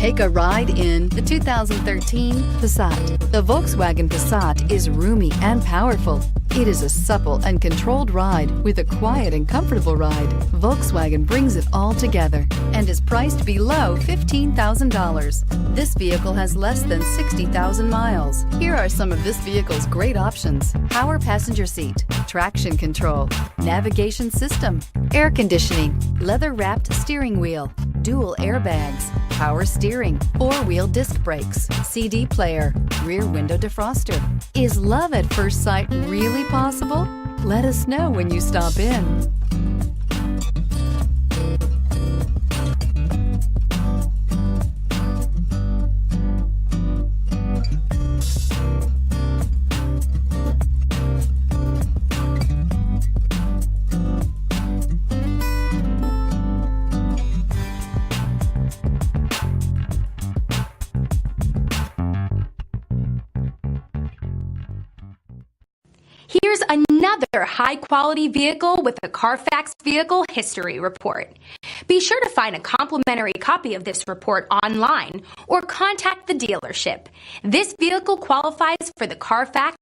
Take a ride in the 2013 Passat. The Volkswagen Passat is roomy and powerful. It is a supple and controlled ride with a quiet and comfortable ride. Volkswagen brings it all together and is priced below $15,000. This vehicle has less than 60,000 miles. Here are some of this vehicle's great options: power passenger seat, traction control, navigation system, air conditioning, leather-wrapped steering wheel, dual airbags, power steering, four-wheel disc brakes, CD player, rear window defroster. Is love at first sight really possible? Let us know when you stop in. Here's another high-quality vehicle with a Carfax Vehicle History Report. Be sure to find a complimentary copy of this report online or contact the dealership. This vehicle qualifies for the Carfax